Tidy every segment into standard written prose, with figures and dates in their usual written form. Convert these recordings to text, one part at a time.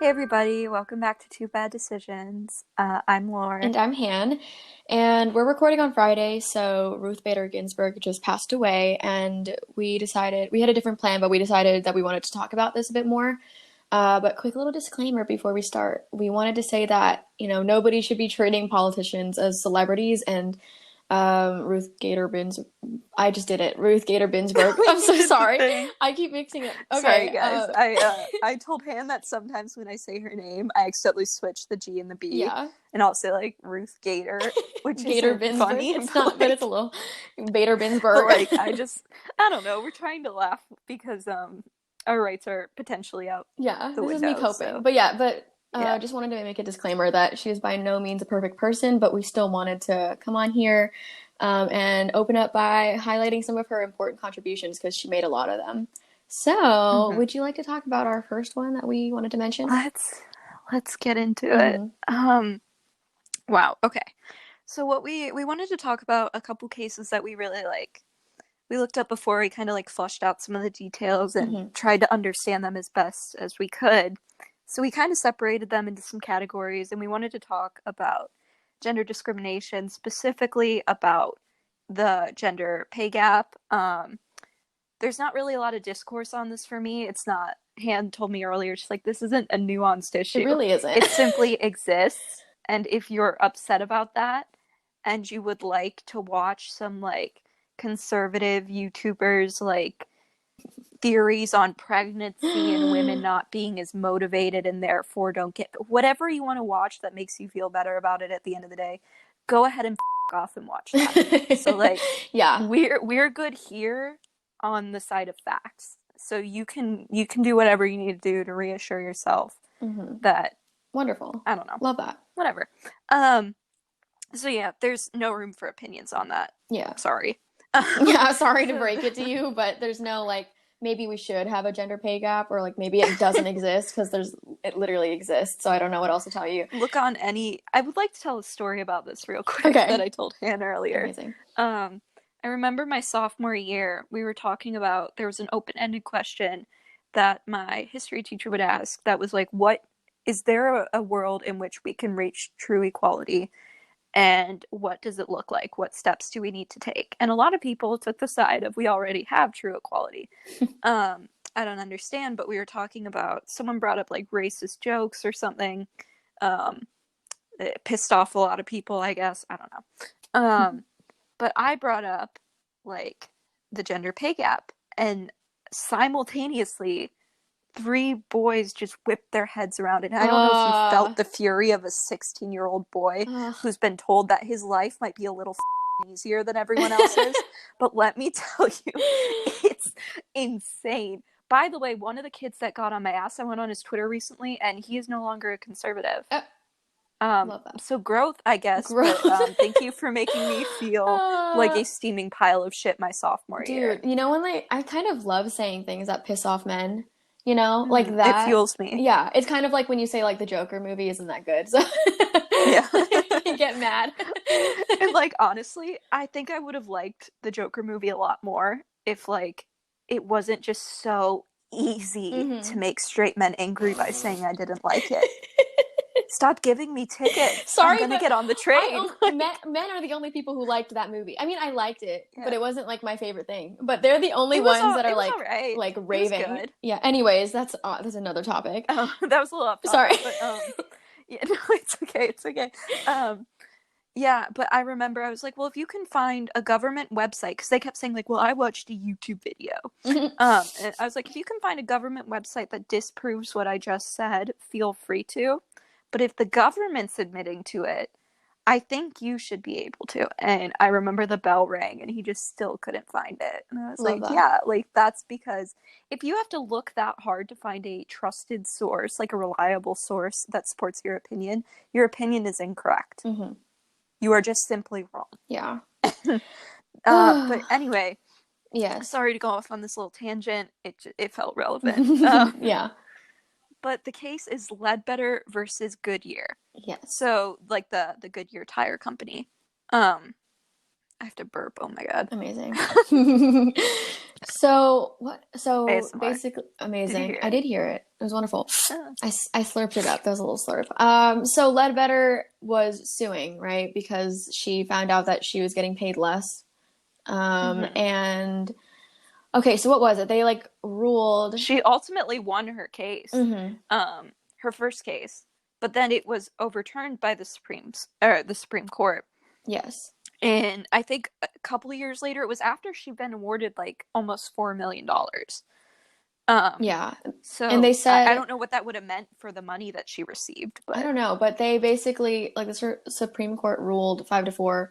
Hey everybody, welcome back to Two Bad Decisions. I'm Laura. And I'm Han, and we're recording on Friday, so Ruth Bader Ginsburg just passed away, and we had a different plan, but we decided that we wanted to talk about this a bit more. But quick little disclaimer before we start. We wanted to say that, nobody should be treating politicians as celebrities, and Ruth Gator Bins, I just did it. Ruth Gator Binsburg. I'm You so did the sorry. thing. I keep mixing it. Sorry Okay. guys. I told Han that sometimes when I say her name, I accidentally switch the G and the B, Yeah. and I'll say like Ruth Gator, which Gator isn't Binsburg. funny, It's not, but it's a little Bader but Binsburg. like I don't know. We're trying to laugh because our rights are potentially out Yeah, the this is me window. coping. So But yeah. just wanted to make a disclaimer that she is by no means a perfect person, but we still wanted to come on here and open up by highlighting some of her important contributions because she made a lot of them. So, hmm would you like to talk about our first one that we wanted to mention? Let's get into it. Mm-hmm. Wow. Okay. So what we wanted to talk about a couple cases that we really like. We looked up before we kind of like flushed out some of the details and Mm-hmm. tried to understand them as best as we could. So we kind of separated them into some categories and we wanted to talk about gender discrimination, specifically about the gender pay gap. There's not really a lot of discourse on this for me. It's not, Han told me earlier, she's like, this isn't a nuanced It issue. really isn't. It simply exists. And if you're upset about that and you would like to watch some like conservative YouTubers like theories on pregnancy and women not being as motivated and therefore don't get whatever you want to watch that makes you feel better about it at the end of the day, go ahead and off and watch that. So like Yeah. we're good here on the side of facts. So you can do whatever you need to do to reassure yourself Mm-hmm. that Wonderful. I don't know, Love that. whatever. Um so yeah, there's no room for opinions on that. Yeah. Sorry. Yeah, sorry to So break it to you, but there's no like maybe we should have a gender pay gap or like maybe it doesn't exist because it literally exists. So I don't know what else to tell you. look on any I would like to tell a story about this real quick that Okay. I told Hannah earlier. Amazing. Um I remember my sophomore year, we were talking about there was an open-ended question that my history teacher would ask that was like, what is there a world in which we can reach true equality? And what does it look like? What steps do we need to take? And a lot of people took the side of we already have true equality. I don't understand, but we were talking about someone brought up like racist jokes or something. Um, it pissed off a lot of people, I guess. I don't know. But I brought up like the gender pay gap, and simultaneously, three boys just whipped their heads around it. And I don't know if you Uh, felt the fury of a 16-year-old boy uh, who's been told that his life might be a little easier than everyone else's. But let me tell you, it's insane. By the way, one of the kids that got on my ass, I went on his Twitter recently, and he is no longer a conservative. uh, love that. So growth, I guess, but Growth. thank you for making me feel like uh, a steaming pile of shit my sophomore year. dude, when I kind of love saying things that piss off men, like It that. fuels me. Yeah, it's kind of like when you say like the Joker movie isn't that good. So Yeah. you get mad. And like honestly, I think I would have liked the Joker movie a lot more if like it wasn't just so easy to hmm make straight men angry by saying I didn't like it. Stop giving me tickets. I'm Sorry, gonna but get on the train. men are the only people who liked that movie. I mean, I liked it, but Yeah. it wasn't like my favorite thing. But they're the only ones that are It was all right. like It was raving. good. Yeah. Anyways, that's another topic. That was a little off Sorry. topic, but yeah, no, it's okay. It's okay. Um Yeah, but I remember I was like, well, if you can find a government website, because they kept saying like, well, I watched a YouTube video. Mhm. And I was like, if you can find a government website that disproves what I just said, feel free to. But if the government's admitting to it, I think you should be able to. And I remember the bell rang and he just still couldn't find it. And I was Love like, that. yeah, like that's because if you have to look that hard to find a trusted source, like a reliable source that supports your opinion is incorrect. hmm You are just simply wrong. Yeah. But anyway, Yes. sorry to go off on this little tangent. It felt relevant. Yeah. But the case is Ledbetter versus Goodyear. Yes. So like the Goodyear tire company. Um, I have to burp. Oh my god. Amazing. So what? So ASMR. basically, Did you amazing. hear I it? did hear it. It was wonderful. Oh. I slurped it up. That was a little slurp. So Ledbetter was suing, right? Because she found out that she was getting paid less. Hmm. And okay, so what was it? They like ruled. She ultimately won her case, Hmm. her first case, but then it was overturned by the Supreme Court. Yes. And I think a couple of years later, it was after she'd been awarded like almost $4 million. Um, Yeah. And so they I said, don't know what that would have meant for the money that she received, I but don't know, but they basically like the Supreme Court ruled 5-4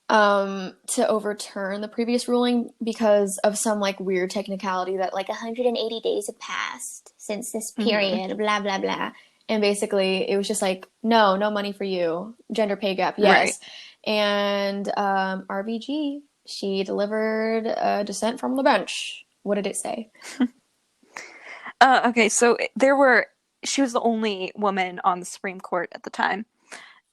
to overturn the previous ruling because of some like weird technicality that like 180 days have passed since this mhm. period, blah blah blah. And basically it was just like, no, no money for you. Gender pay gap, Right. yes. And RBG, she delivered a dissent from the bench. What did it say? Okay, so she was the only woman on the Supreme Court at the time,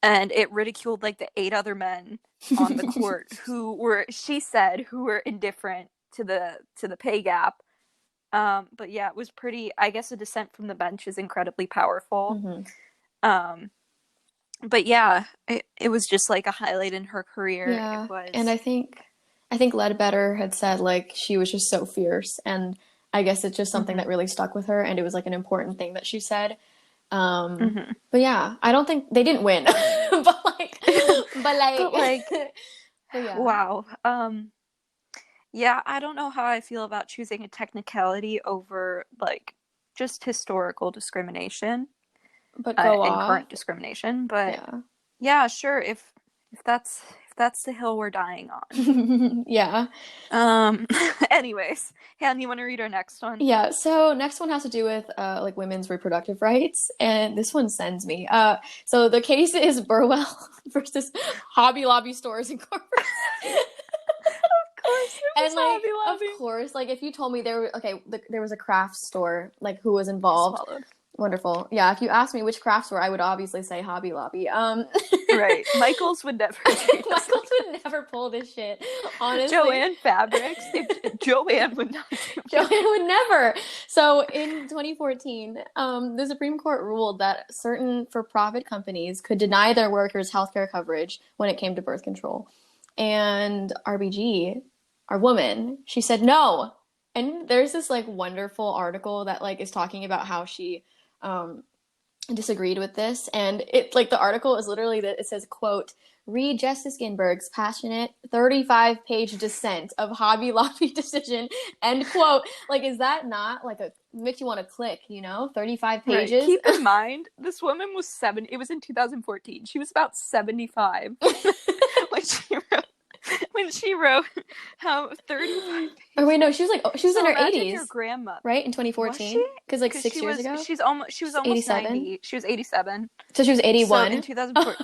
and it ridiculed like the 8 other men on the court who were, she said, who were indifferent to the pay gap. But yeah, it was pretty. I guess a dissent from the bench is incredibly powerful. Hmm. Um, but yeah, it was just like a highlight in her career. It Yeah, and was. I think Ledbetter had said like she was just so fierce, and I guess it's just something that Hmm. really stuck with her, and it was like an important thing that she said. Hmm. But yeah, I don't think they didn't win, but like, But like, but yeah, wow. Yeah, I don't know how I feel about choosing a technicality over like just historical discrimination, but go and off, current discrimination. But yeah, yeah, sure, if that's the hill we're dying on. yeah, Anyways, Han, you want to read our next one? yeah. So next one has to do with like women's reproductive rights, and this one sends me. So the case is Burwell versus Hobby Lobby Stores Incorporated. Of course, it was And like, Hobby of Lobby. course, like if you told me there were okay, there was a craft store, like who was I involved, swallowed. wonderful. Yeah, if you asked me which craft store, I would obviously say Hobby Lobby. Right, Michaels would never treat us Michaels like would never pull this shit, that. honestly. Joanne Fabrics, if Joanne would not do Joanne it. would never. So in 2014, the Supreme Court ruled that certain for-profit companies could deny their workers healthcare coverage when it came to birth control. And RBG, our woman, she said no. And there's this like wonderful article that like is talking about how she um, disagreed with this, and it like the article is literally that it says, quote, read Justice Ginsburg's passionate 35-page dissent of Hobby Lobby decision, end quote. Like, is that not like a makes you want to click, 35 Right. pages? Keep in mind, this woman was it was in 2014. She was about 75 when she wrote how 35 Or wait, pages. no, she was like, oh, she was in So her imagine your 80s, grandma. right? In Was she? 2014, because like Because 6 years ago, she was almost 87. 90. She was 87. So she was So in 81. 2004,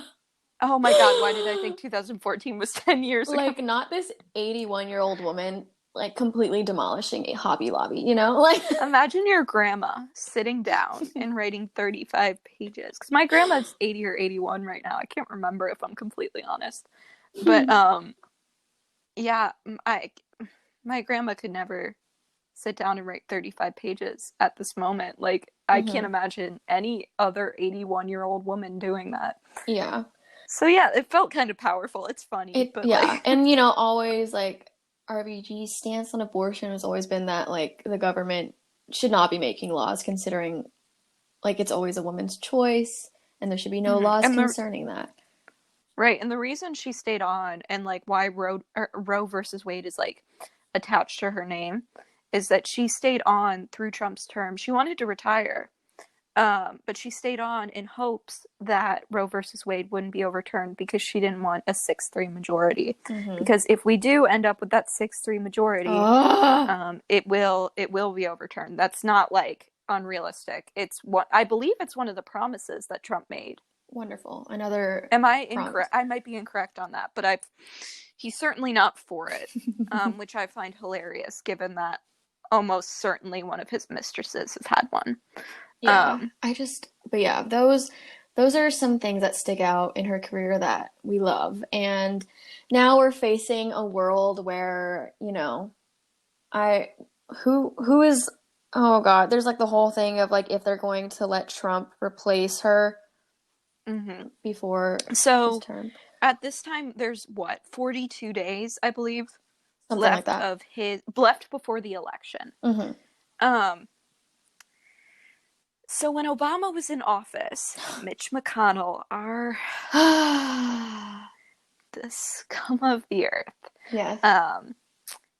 oh my god, why did I think 2014 was 10 years ago? Like, not this 81-year-old woman like completely demolishing a Hobby Lobby, you know? Like, Imagine your grandma sitting down and writing 35 pages. Because my grandma's 80 or 81 right now. I can't remember if I'm completely honest. But yeah, my grandma could never sit down and write 35 pages at this moment. Like, I can't hmm. imagine any other 81-year-old woman doing that. Yeah. So yeah, it felt kind of powerful. It's funny, but Yeah. like, And always like RBG's stance on abortion has always been that like the government should not be making laws considering like it's always a woman's choice and there should be no mhm. laws And the concerning that. right, and the reason she stayed on and like why Roe versus Wade is like attached to her name is that she stayed on through Trump's term. She wanted to retire, but she stayed on in hopes that Roe versus Wade wouldn't be overturned because she didn't want a 6-3 majority. Hmm. Because if we do end up with that 6-3 majority, Ah, it will be overturned. That's not like unrealistic. It's what I believe it's one of the promises that Trump made. wonderful. Another Am I promise. incorrect? I might be incorrect on that, but he's certainly not for it, which I find hilarious given that almost certainly one of his mistresses has had one. Yeah. Um, But yeah, those those are some things that stick out in her career that we love. And now we're facing a world where, I who is oh God, there's like the whole thing of like if they're going to let Trump replace her Hmm. before his So term. at this time, there's what, 42 days, I believe, Something like that. left before the election. Hmm. Um, so when Obama was in office, Mitch McConnell, the scum of the earth, Yes. um,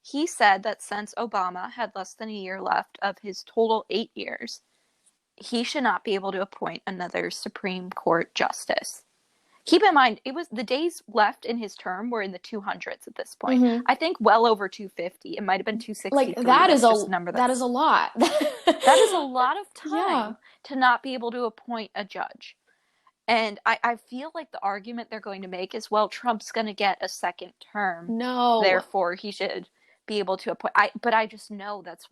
he said that since Obama had less than a year left of his total 8 years, he should not be able to appoint another Supreme Court justice. Keep in mind, it was the days left in his term were in the 200s at this point. Hmm. I think well over 250. It might have been Like 263. That's just a number that is a lot. that is a lot of Yeah. time to not be able to appoint a judge. And I feel like the argument they're going to make is, well, Trump's going to get a second term, No. therefore he should be able to appoint. But I just know that's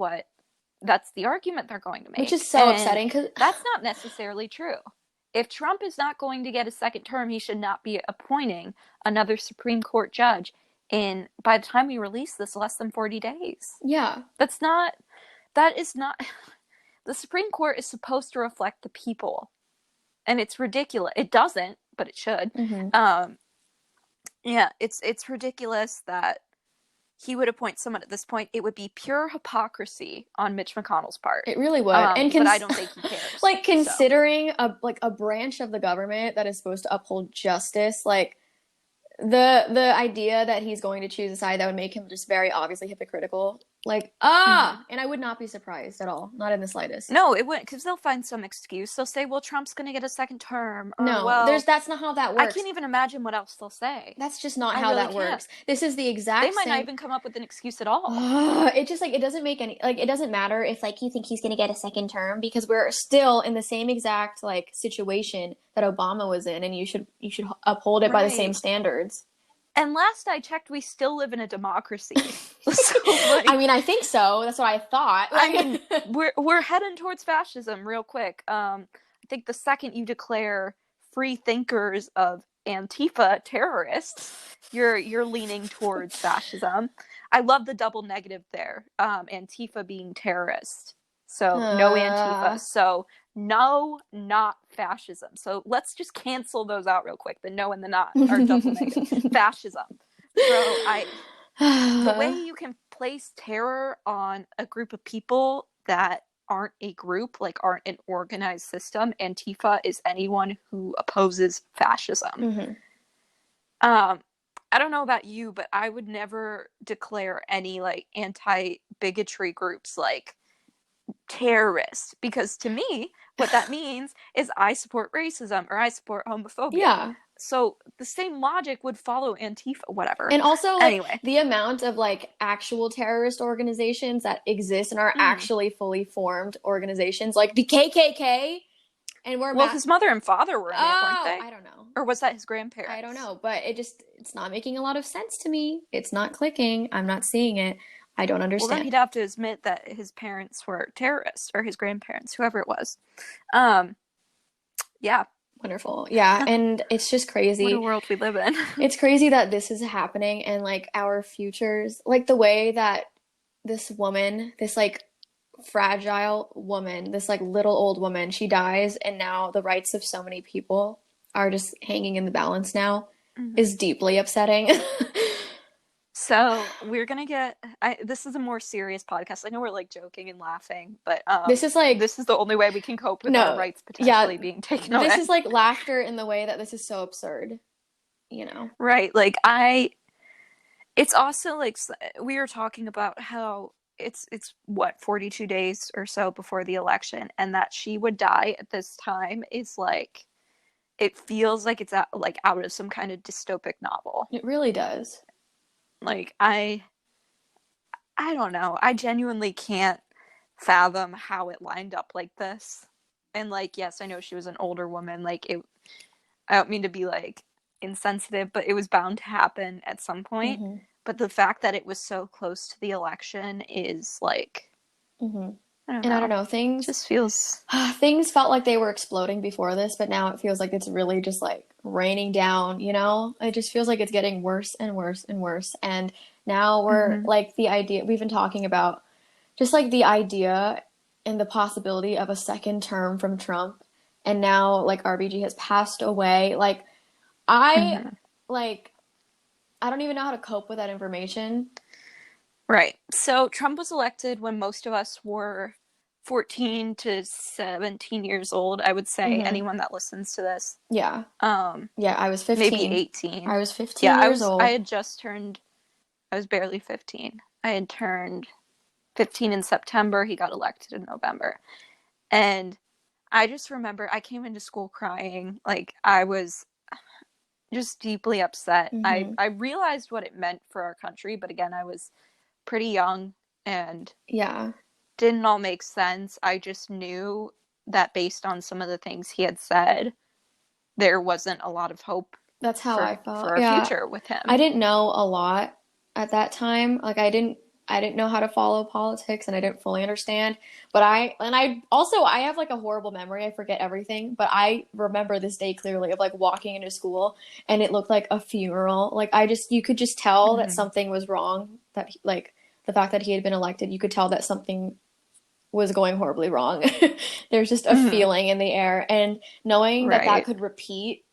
the argument they're going to Which make. is so And upsetting because that's not necessarily true. If Trump is not going to get a second term, he should not be appointing another Supreme Court judge in, by the time we release this, less than 40 days. yeah. That is not, the Supreme Court is supposed to reflect the people. And it's ridiculous. It doesn't, but it should. Hmm. Um, yeah, it's ridiculous that he would appoint someone at this point. It would be pure hypocrisy on Mitch McConnell's part. It really would. And But I don't think he cares. like So. considering a branch of the government that is supposed to uphold justice, like the idea that he's going to choose a side that would make him just very obviously hypocritical, like and I would not be surprised at all, not in the slightest. No, it wouldn't, because they'll find some excuse. They'll say, well, Trump's going to get a second term. Or, No, well, that's not how that works. I can't even imagine what else they'll say. That's just not I how really that can't. works. This is the exact They might same. not even come up with an excuse at all. It just like it doesn't make any like it doesn't matter if like you think he's gonna get a second term because we're still in the same exact like situation that Obama was in, and you should uphold it by the same Right. standards. And last I checked, we still live in a democracy. So, like, I mean, I think so. That's what I thought. I mean, we're heading towards fascism real quick. I think the second you declare free thinkers of Antifa terrorists, you're leaning towards fascism. I love the double negative there. Antifa being terrorist. So no Antifa. So no, not fascism. So let's just cancel those out real quick. The no and the not are double negative. Fascism. Bro, the way you can place terror on a group of people that aren't a group, like aren't an organized system, Antifa is anyone who opposes fascism. Mm-hmm. I don't know about you, but I would never declare any like anti-bigotry groups like terrorists, because to me what that means is I support racism or I support homophobia. Yeah. So the same logic would follow Antifa, whatever. And also, like, anyway, the amount of like actual terrorist organizations that exist and are actually fully formed organizations, like the KKK, and we're his mother and father were in it, weren't they? I don't know. Or was that his grandparents? I don't know, but it's not making a lot of sense to me. It's not clicking. I'm not seeing it. I don't understand. Well, then he'd have to admit that his parents were terrorists, or his grandparents, whoever it was. Yeah. Wonderful. Yeah, and it's just crazy. What a world we live in. It's crazy that this is happening and like our futures, like the way that this woman, this like fragile woman, this like little old woman, she dies, and now the rights of so many people are just hanging in the balance now is deeply upsetting. So we're gonna get. This is a more serious podcast. I know we're like joking and laughing, but this is the only way we can cope with our rights potentially being taken away. This is like laughter in the way that this is so absurd, Right? Like it's also like we were talking about how it's what 42 days or so before the election, and that she would die at this time is like, it feels like it's out of some kind of dystopic novel. It really does. Like I don't know. I genuinely can't fathom how it lined up like this. And like, yes, I know she was an older woman. Like I don't mean to be like insensitive, but it was bound to happen at some point. Mm-hmm. But the fact that it was so close to the election is like, I don't And I don't know. know, things Just feels things felt like they were exploding before this, but now it feels like it's really just like raining down, you know? It just feels like it's getting worse and worse and worse. And now we're mhm. like the idea we've been talking about just like the idea and the possibility of a second term from Trump. And now like RBG has passed away. I Mhm. like I don't even know how to cope with that information. Right. So Trump was elected when most of us were 14 to 17 years old, I would say, Hmm. anyone that listens to this. Yeah. Um, Yeah, I was maybe 15. 18. I was Yeah, 15 years I old. had just turned I was barely 15. I had turned 15 in September. He got elected in November. And I just remember I came into school crying. Like I was just deeply upset. Hmm. I realized what it meant for our country, but again, I was pretty young and Yeah. didn't all make sense. I just knew that based on some of the things he had said, there wasn't a lot of hope That's how I felt. for our Yeah. future with I him. didn't know a lot at that time. Like I didn't know how to follow politics and I didn't fully understand. But I also I have like a horrible memory. I forget everything, but I remember this day clearly of like walking into school and it looked like a funeral. Like I just you could just tell that Mm-hmm. something was wrong, like the fact that he had been elected, you could tell that something was going horribly wrong. There's just a Mm-hmm. feeling in the air and knowing that that Right. could repeat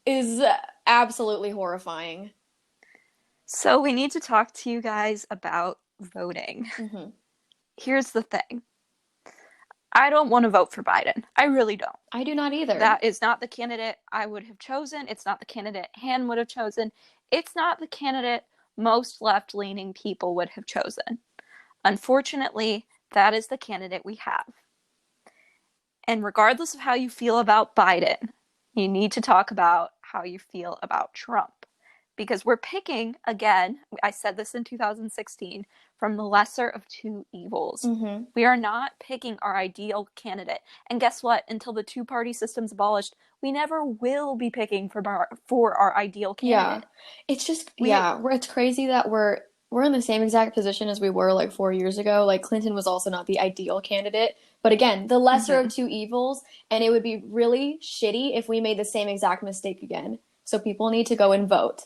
is absolutely horrifying. So we need to talk to you guys about voting. Hmm. Here's the thing. I don't want to vote for Biden. I really don't. I do not either. That is not the candidate I would have chosen. It's not the candidate Han would have chosen. It's not the candidate most left leaning people would have chosen. Unfortunately, that is the candidate we have. And regardless of how you feel about Biden, you need to talk about how you feel about Trump. Because we're picking, again, I said this in 2016, from the lesser of two evils. Hmm. We are not picking our ideal candidate. And guess what? Until the two party system's abolished, we never will be picking for our ideal Yeah. candidate. It's just We yeah, it's crazy that we're in the same exact position as we were like 4 years ago. Like Clinton was also not the ideal candidate, but again, the lesser of mm-hmm. two evils, and it would be really shitty if we made the same exact mistake again. So people need to go and vote.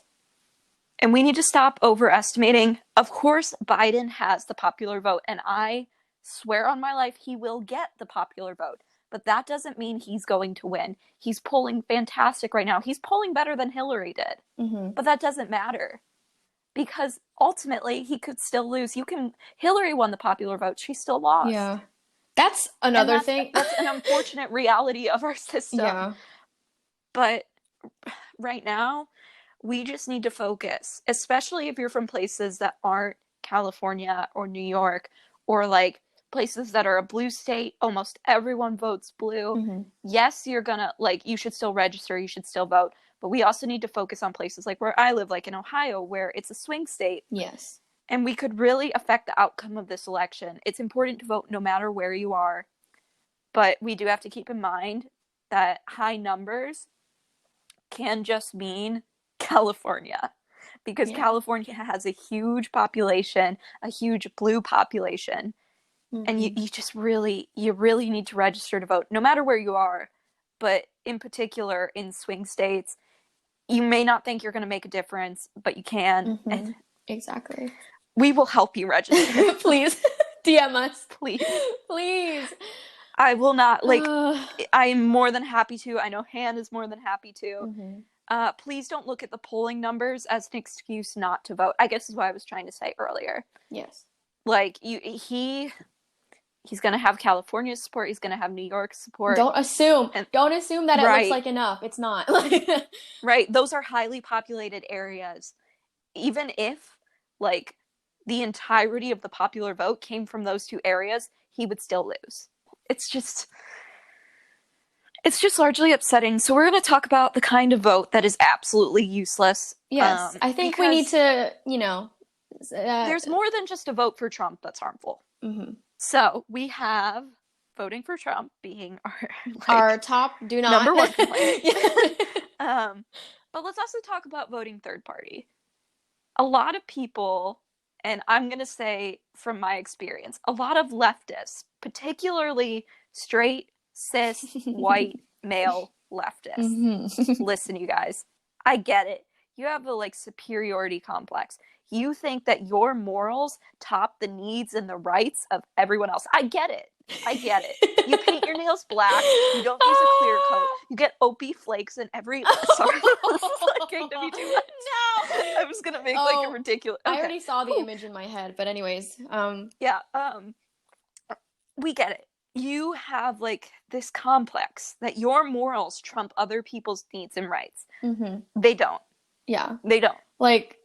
And we need to stop overestimating. Of course, Biden has the popular vote, and I swear on my life he will get the popular vote. But that doesn't mean he's going to win. He's polling fantastic right now. He's polling better than Hillary did. Hmm. But that doesn't matter because ultimately he could still lose. You can Hillary won the popular vote. She still lost. Yeah. That's And another thing. that's an unfortunate reality of our system. Yeah. But right now, we just need to focus, especially if you're from places that aren't California or New York or like places that are a blue state. Almost everyone votes blue. Hmm. Yes, you're gonna like, you should still register, you should still vote. But we also need to focus on places like where I live, like in Ohio, where it's a swing state. Yes. And we could really affect the outcome of this election. It's important to vote no matter where you are. But we do have to keep in mind that high numbers can just mean California because Yeah. California has a huge population, a huge blue population, and Hmm. you just you really need to register to vote no matter where you are, but in particular in swing states. You may not think you're going to make a difference, but you can, and Hmm. Exactly. we will help you register. Please DM us. Please. Please. I will not like Uh, I am more than happy to. I know Han is more than happy to. hmm. Please don't look at the polling numbers as an excuse not to vote. I guess is what I was trying to say earlier. Yes. Like he's gonna have California's support. He's gonna have New York's support, Don't assume. and Don't assume that it looks right, like enough. It's not. right. Those are highly populated areas. Even if like the entirety of the popular vote came from those two areas, he would still lose. It's just it's just largely upsetting. So we're going to talk about the kind of vote that is absolutely useless. Yes, I think we need Because to, there's more than just a vote for Trump that's harmful. mhm. So we have voting for Trump being our Our like top do not. number one complaint. Yeah. um, but let's also talk about voting third party. A lot of people, and I'm going to say from my experience, a lot of leftists, particularly straight, cis, white, male leftists. Mm-hmm. Listen, you guys, I get it. You have a like superiority complex. You think that your morals top the needs and the rights of everyone else. I get it. I get it. You paint your nails black. You don't use a clear coat. You get Opie flakes in every. Sorry, this is like getting to be too much. No. I was gonna make like a ridiculous. Okay. I already saw the image in my head, but anyways, yeah. We get it. You have like this complex that your morals trump other people's needs and rights. mm-hmm. They don't. Yeah. They don't. Like,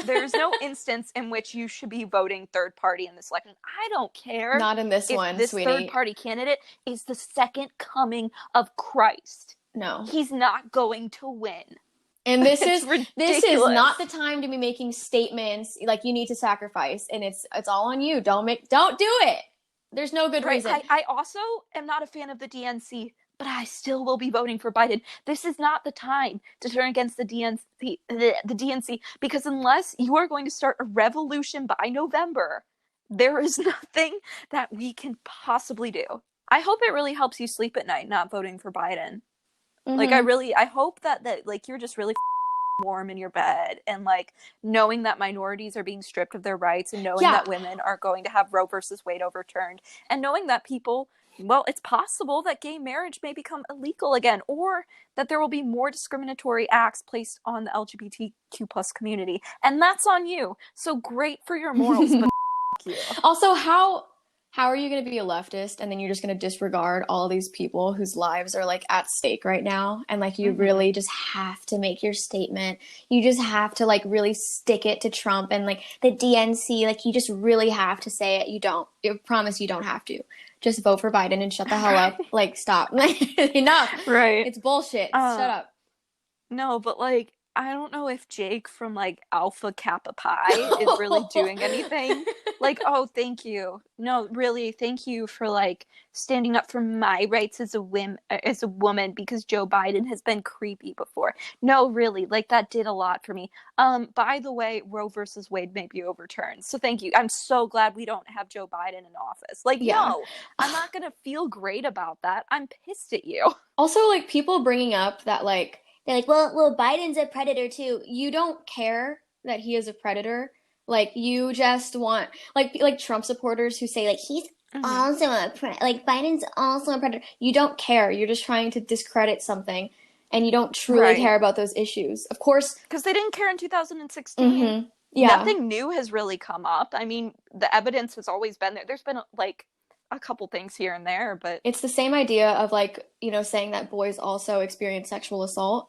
there's no instance in which you should be voting third party in this election. I don't care. Not in this if one, this sweetie. third party candidate is the second coming of Christ. No. He's not going to win. And this is not the ridiculous. time to be making statements like you need to sacrifice, and it's all on you. Don't do it. There's no good Right. reason. I also am not a fan of the DNC, but I still will be voting for Biden. This is not the time to turn against the DNC, because unless you are going to start a revolution by November, there is nothing that we can possibly do. I hope it really helps you sleep at night not voting for Biden. Mm-hmm. Like I hope that like you're just really warm in your bed, and like knowing that minorities are being stripped of their rights, and knowing that women are going to have Roe versus Wade overturned, and knowing that people, well, it's possible that gay marriage may become illegal again, or that there will be more discriminatory acts placed on the LGBTQ plus community, and that's on you. So great for your morals, but you. Also, how are you going to be a leftist and then you're just going to disregard all these people whose lives are like at stake right now, and like you really just have to make your statement. You just have to like really stick it to Trump and like the DNC. Like you just really have to say it. You don't. I promise you don't have to. Just vote for Biden and shut the hell up. Like stop. Enough. Right. It's bullshit. Shut up. No, but like I don't know if Jake from like Alpha Kappa Pi is really doing anything. Like, oh, thank you. No, really, thank you for like standing up for my rights as a woman, because Joe Biden has been creepy before. No, really, like that did a lot for me. By the way, Roe versus Wade may be overturned. So thank you. I'm so glad we don't have Joe Biden in office. Like, no, I'm not gonna feel great about that. I'm pissed at you. Also, like people bringing up that like they're like, well, Biden's a predator too. You don't care that he is a predator. Like you just want like Trump supporters who say like he's also like Biden's also a predator. You don't care. You're just trying to discredit something, and you don't truly care about those issues. Of course, because they didn't care in 2016. Yeah, nothing new has really come up. I mean, the evidence has always been there. There's been like a couple things here and there, but it's the same idea of like, you know, saying that boys also experience sexual assault.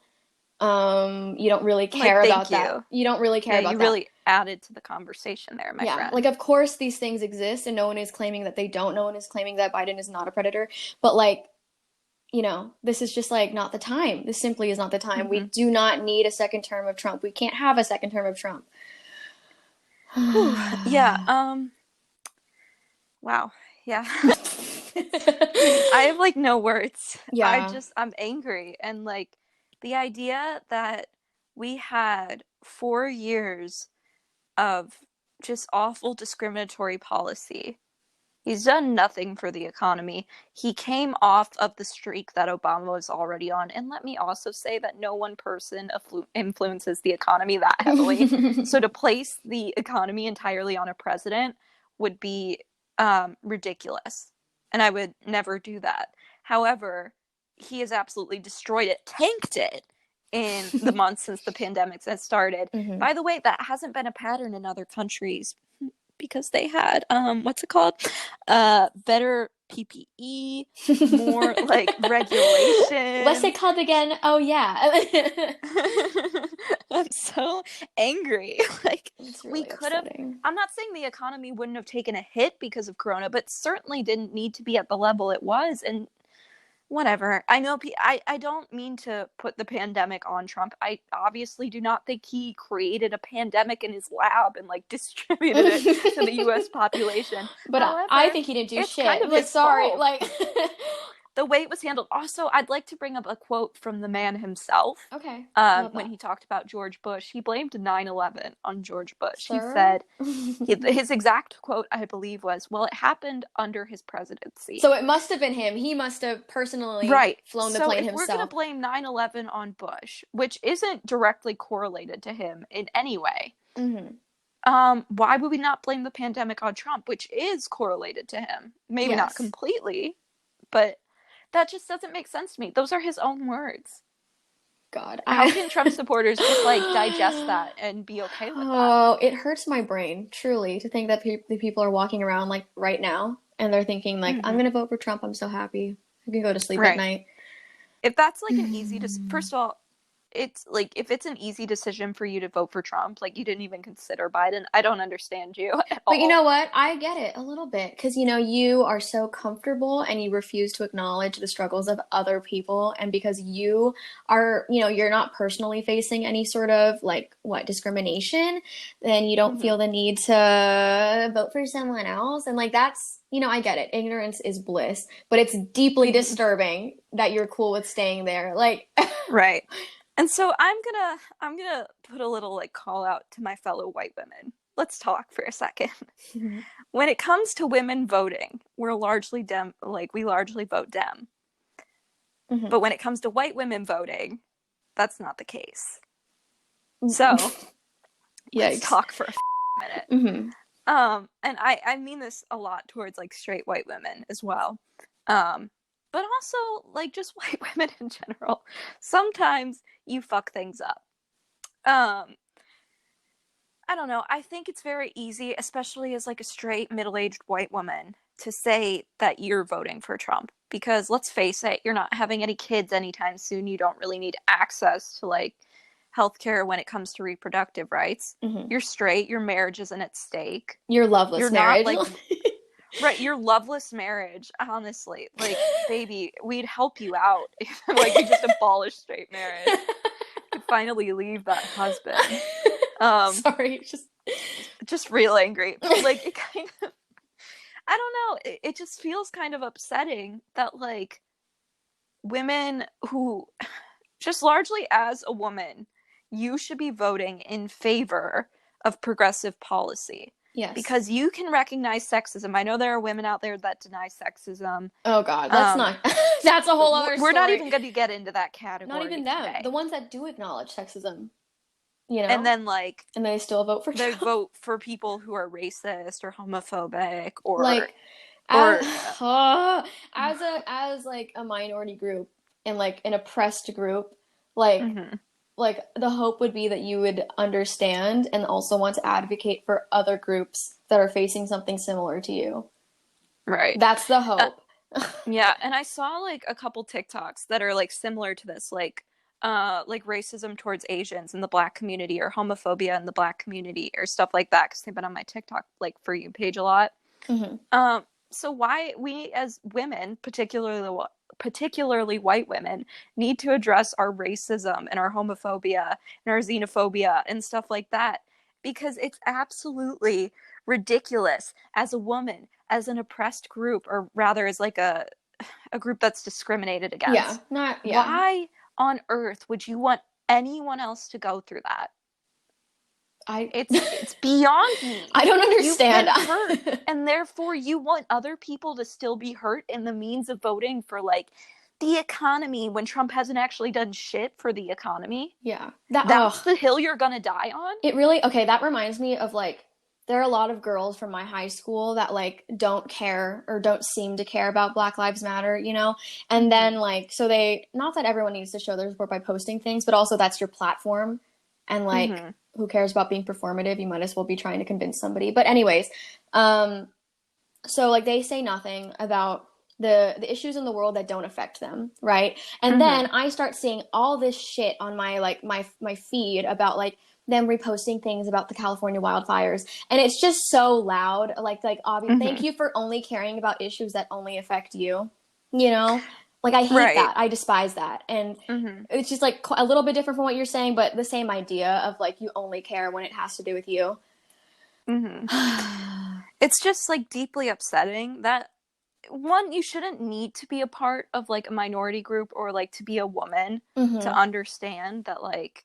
You don't really care about that. You don't really care about that. You really added to the conversation there, my friend. Like, of course these things exist, and no one is claiming that they don't. No one is claiming that Biden is not a predator. But, like, you know, this is just, like, not the time. This simply is not the time. We do not need a second term of Trump. We can't have a second term of Trump. Yeah, wow. Yeah. I have, like, no words. Yeah. I'm angry. And, like, the idea that we had 4 years of just awful discriminatory policy. He's done nothing for the economy. He came off of the streak that Obama was already on. And let me also say that no one person influences the economy that heavily. So to place the economy entirely on a president would be ridiculous. And I would never do that. However, he has absolutely destroyed it, tanked it in the months since the pandemic has started. By the way, that hasn't been a pattern in other countries because they had, what's it called? Better PPE, more like regulation. What's it called again? Oh, yeah. I'm so angry. Like, really we could have, I'm not saying the economy wouldn't have taken a hit because of Corona, but certainly didn't need to be at the level it was. And whatever. I know I don't mean to put the pandemic on Trump. I obviously do not think he created a pandemic in his lab and like distributed it to the US population. But however, I think he didn't do shit. Kind of like, sorry, fault. like the way it was handled. Also, I'd like to bring up a quote from the man himself. Okay. Love When that. he talked about George Bush, he blamed 9/11 on George Bush. He Sir? said, his exact quote, I believe, was, well, it happened under his presidency. So it must have been him. He must have personally Right. flown the So plane if we're going to himself. blame 9/11 on Bush, which isn't directly correlated to him in any way, Mm-hmm. why would we not blame the pandemic on Trump, which is correlated to him? Maybe not Yes. completely, but that just doesn't make sense to me. Those are his own words. God, How can Trump supporters just like digest that and be okay with that? Oh, it hurts my brain, truly, to think that the people are walking around like right now and they're thinking like, I'm Mm-hmm. gonna vote for Trump. I'm so happy. I can go to sleep at Right. night. If that's like an easy first of all, it's like if it's an easy decision for you to vote for Trump, like you didn't even consider Biden, I don't understand you at But you know all. what? I get it a little bit because you are so comfortable and you refuse to acknowledge the struggles of other people. And because you are, you're not personally facing any sort of like what discrimination, then you don't Mm-hmm. feel the need to vote for someone else. And like that's, I get it. Ignorance is bliss, but it's deeply Mm-hmm. disturbing that you're cool with staying there. Like, Right. And so I'm gonna put a little like call out to my fellow white women. Let's talk for a second. When it comes to women voting, we're largely dem like we largely vote Dem. Mhm. But when it comes to white women voting, that's not the case. So let's Yikes. talk for a minute. Hmm. And I mean this a lot towards like straight white women as well. But also like just white women in general. Sometimes you fuck things up. Um, I don't know. I think it's very easy, especially as like a straight middle-aged white woman, to say that you're voting for Trump because let's face it, you're not having any kids anytime soon. You don't really need access to like healthcare when it comes to reproductive rights. Hmm. You're straight, your marriage isn't at stake. Your loveless You're not marriage. like right, your loveless marriage, honestly. Like, baby, we'd help you out if like we just abolished straight marriage. You could finally leave that husband. Sorry, Just real angry. But like it kind of I don't know, it just feels kind of upsetting that like women who just largely as a woman, you should be voting in favor of progressive policy yes. because you can recognize sexism. I know there are women out there that deny sexism. Oh God, let's Um, not. That's a whole other we're not story. even going to get into that Not category even them. The today. ones that do acknowledge sexism, And then like and they still vote for they Trump. vote for people who are racist or homophobic Like, as or as like a minority group and like an oppressed group, like mhm, like the hope would be that you would understand and also want to advocate for other groups that are facing something similar to you. right. That's the hope. Yeah, and I saw like a couple TikToks that are like similar to this, like racism towards Asians in the black community or homophobia in the black community or stuff like that because they've been on my TikTok like for you page a lot. Hmm. So why we as women, particularly white women, need to address our racism and our homophobia and our xenophobia and stuff like that because it's absolutely ridiculous as a woman, as an oppressed group, or rather as like a group that's discriminated Yeah, against. not yeah. Why on earth would you want anyone else to go through that? I It's beyond me. I don't You've understand. been hurt, and therefore you want other people to still be hurt in the means of voting for like the economy when Trump hasn't actually done shit for the economy. Yeah. That's the hill you're gonna die on? It really, okay, that reminds me of like, there are a lot of girls from my high school that like don't care or don't seem to care about Black Lives Matter, you know? And then Mm-hmm. like, so they, not that everyone needs to show their support by posting things, but also that's your platform. And like, Mm-hmm. who cares about being performative? You might as well be trying to convince somebody. But anyways, um, so like they say nothing about the issues in the world that don't affect them, right? And Mm-hmm. then I start seeing all this shit on my like my feed about like them reposting things about the California wildfires, and it's just so loud. Like obvious. Thank Mm-hmm. you for only caring about issues that only affect you. You know, like I hate Right. that. I despise that, and Mm-hmm. it's just like a little bit different from what you're saying, but the same idea of like you only care when it has to do with you. Mm-hmm. It's just like deeply upsetting that one, you shouldn't need to be a part of like a minority group or like to be a woman to Mm-hmm. understand that like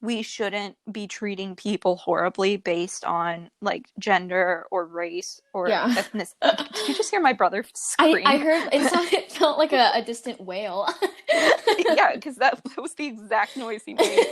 we shouldn't be treating people horribly based on like gender or race or Yeah. ethnicity. Did you just hear my brother I scream? heard it felt like a distant wail. Yeah, because that was the exact noise he made.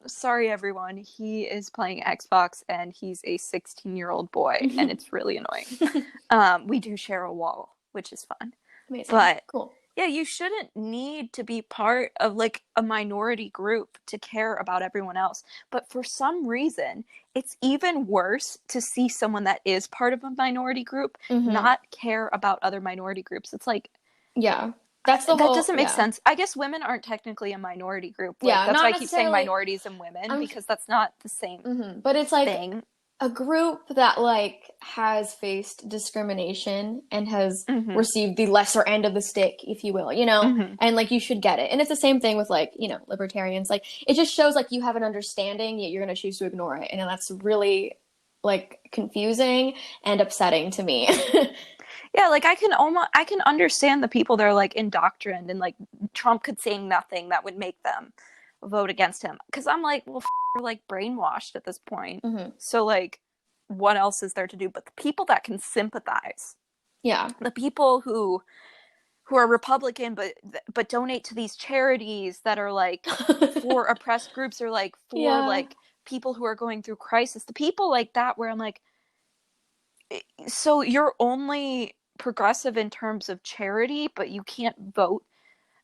Sorry everyone. He is playing Xbox and he's a 16-year-old boy and it's really annoying. We do share a wall, which is fun. Amazing. But Cool. yeah, you shouldn't need to be part of like a minority group to care about everyone else. But for some reason, it's even worse to see someone that is part of a minority group Mm-hmm. not care about other minority groups. It's like Yeah. That's the that whole, doesn't make yeah. sense. I guess women aren't technically a minority group. Like Yeah, that's why not I keep saying necessarily. minorities and women I'm because that's not the same But it's like thing. a group that like has faced discrimination and has Mhm. received the lesser end of the stick, if you will, you know? Mhm. And like you should get it. And it's the same thing with like, you know, libertarians. Like it just shows like you have an understanding, yet you're gonna choose to ignore it. And that's really like confusing and upsetting to me. Yeah, like I can understand the people that are like indoctrined and like Trump could say nothing that would make them vote against him. Because I'm like, well, we're like brainwashed at this point. Hmm. So like, what else is there to do? But the people that can sympathize, Yeah. the people who are Republican but donate to these charities that are like for oppressed groups or like for Yeah. like people who are going through crisis, the people like that where I'm like, so you're only progressive in terms of charity, but you can't vote.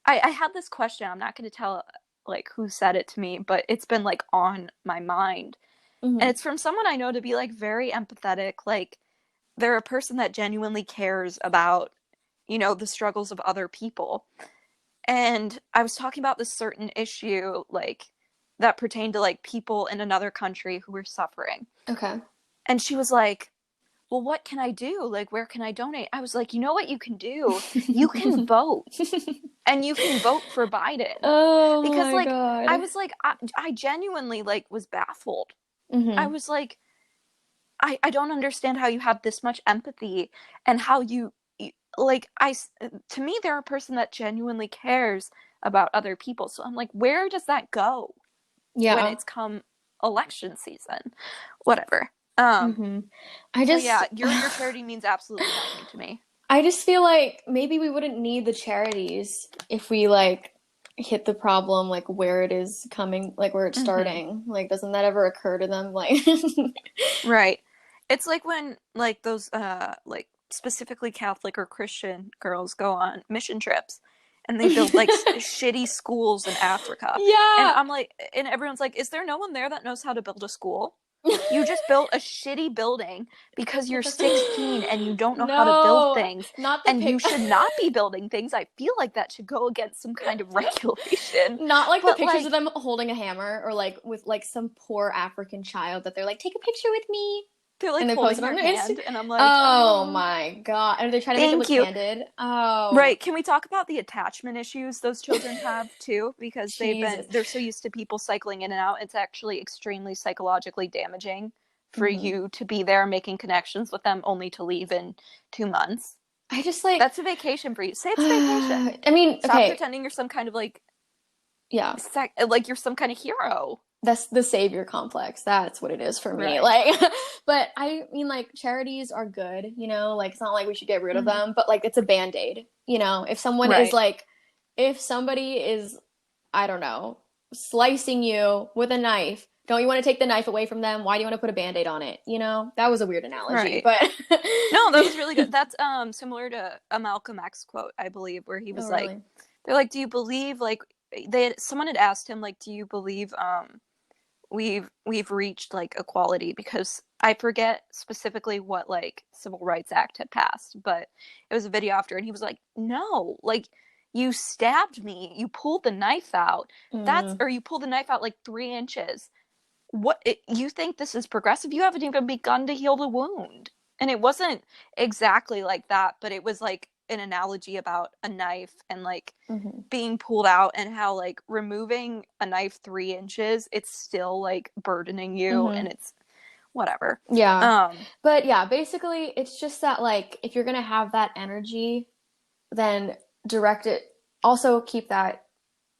I had this question. I'm not going to tell like who said it to me, but it's been like on my mind. And Hmm. it's from someone I know to be like very empathetic. Like they're a person that genuinely cares about, you know, the struggles of other people. And I was talking about this certain issue, like that pertained to like people in another country who were suffering. Okay. And she was like, well, what can I do? Like, where can I donate? I was like, you know what you can do? You can vote and you can vote for Biden. Oh Because, my like, I God. was like, I genuinely, like, was baffled. I Hmm. was like, I don't understand how you have this much empathy and how like, to me, they're a person that genuinely cares about other people. So I'm like, where does that go when Yeah. it's come election season? Whatever. Um, Hmm. I so just yeah, your charity means absolutely nothing to me. I just feel like maybe we wouldn't need the charities if we like hit the problem like where it is coming, like where it's Mm-hmm. starting. Like, doesn't that ever occur to them? Like, Right. It's like when like those like specifically Catholic or Christian girls go on mission trips and they build like shitty schools in Africa. And yeah. I'm like and everyone's like, "Is there no one there that knows how to build a school?" You just built a shitty building because you're 16 and you don't know how to build No, things not the and you pic. should not be building things. I feel like that should go against some kind of regulation. Not like the But pictures of like them holding a hammer or like with like some poor African child that they're like, take a picture with me. they're And like they post holding it on their their Insta. hand and I'm like, Oh "Oh, my God. And they try to make it thank look you." candid. Oh, Right. Can we talk about the attachment issues those children have too? Because Jesus. they're so used to people cycling in and out. It's actually extremely psychologically damaging for Hmm. you to be there making connections with them only to leave in 2 months. I just like, That's a vacation for you. Say it's a vacation. I mean, Stop okay, pretending you're some kind of like yeah, like you're some kind of hero. that's the savior complex. That's what it is for me. Right. Like, but I mean, like, charities are good, you know, like, it's not like we should get rid of Hmm. them, but like, it's a band-aid, you know, if someone is Right. like, if somebody is, I don't know, slicing you with a knife, don't you want to take the knife away from them? Why do you want to put a band-aid on it? You know, that was a weird analogy, Right. but No, that was really good. That's similar to a Malcolm X quote, I believe, where he oh, was like, really? they're like, "Do you believe like someone had asked him like, "Do you believe we've reached like equality?" Because I forget specifically what like Civil Rights Act had passed, but it was a video after and he was like, "No, like you stabbed me. You pulled the knife out. Mm, Or you pulled the knife out like 3 inches. You think this is progressive? You haven't even begun to heal the wound." And it wasn't exactly like that, but it was like an analogy about a knife and like hmm. being pulled out and how like removing a knife 3 inches, it's still like burdening you Hmm. and it's whatever. Yeah. Um, But yeah, basically it's just that like if you're gonna have that energy, then direct it. Also keep that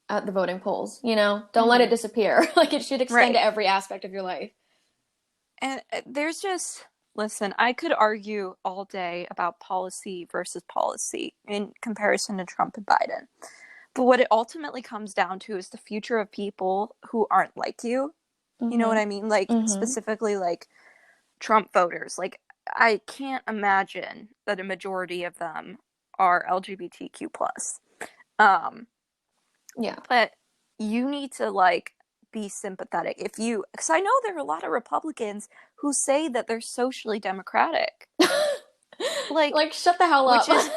at the voting polls, you know? Don't let it mhm, disappear. Like it should extend to right. every aspect of your life. And there's just, listen, I could argue all day about policy versus policy in comparison to Trump and Biden. But what it ultimately comes down to is the future of people who aren't like you. You know what Mm-hmm. I mean? Like, Mm-hmm. specifically, like Trump voters. Like, I can't imagine that a majority of them are LGBTQ plus. Um, Yeah. but you need to like be sympathetic if you, because I know there are a lot of Republicans who say that they're socially democratic, like, Like shut the hell up. which is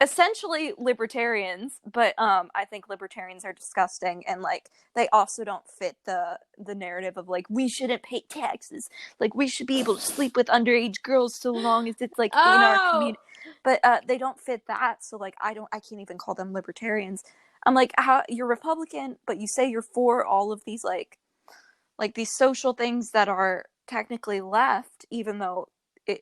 essentially libertarians, but I think libertarians are disgusting, and like they also don't fit the narrative of like we shouldn't pay taxes, like we should be able to sleep with underage girls so long as it's like in our Oh. community. But they don't fit that, so like I can't even call them libertarians. I'm like, how you're Republican but you say you're for all of these like these social things that are technically left, even though it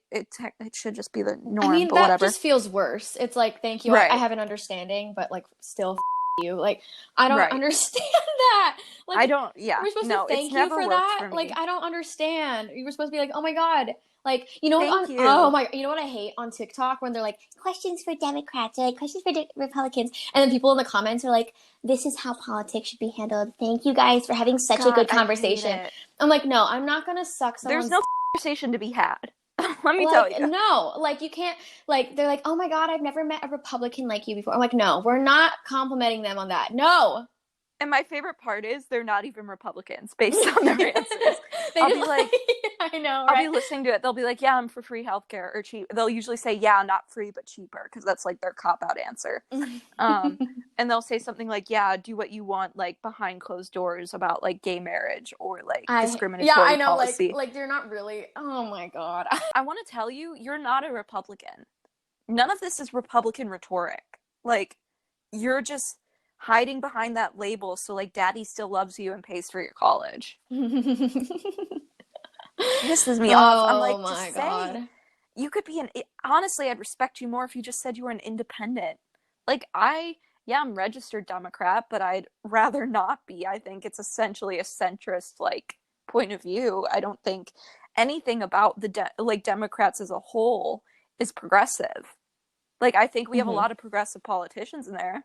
should just be the I norm, mean, but that whatever. just feels worse. It's like, thank you, I Right. have an understanding, but like, still you. Like, I don't Right. understand that. Like, I don't, yeah. we're supposed to No, it's thank you never for worked that? for Like, me. I don't understand. You were supposed to be like, oh my God. Like, you know what Thank on, oh you. my, you know what I hate on TikTok when they're like, questions for Democrats, or like, questions for Republicans. And then people in the comments are like, this is how politics should be handled. Thank you guys for having such a God, good I hate conversation. it. I'm like, no, I'm not gonna suck There's someone's no conversation to be had. Let me tell like, you. no, like you can't, like, they're like, oh my God, I've never met a Republican like you before. I'm like, no, we're not complimenting them on that. No. And my favorite part is they're not even Republicans based on their answers. They I'll did be like, like, I know, I'll be right? listening to it. They'll be like, yeah, I'm for free healthcare or cheap. They'll usually say, yeah, not free, but cheaper, because that's like their cop out answer. Um, and they'll say something like, yeah, do what you want, like behind closed doors about like gay marriage or like Yeah, I discriminatory know, policy. like they're not really, oh my God. I want to tell you, you're not a Republican. None of this is Republican rhetoric. Like, you're just hiding behind that label so like daddy still loves you and pays for your college. Pisses me off. I'm Oh like, my just say God. you could be an, honestly, I'd respect you more if you just said you were an independent. Like, yeah, I'm registered Democrat, but I'd rather not be. I think it's essentially a centrist like point of view. I don't think anything about like Democrats as a whole is progressive. Like, I think we have a Hmm. lot of progressive politicians in there,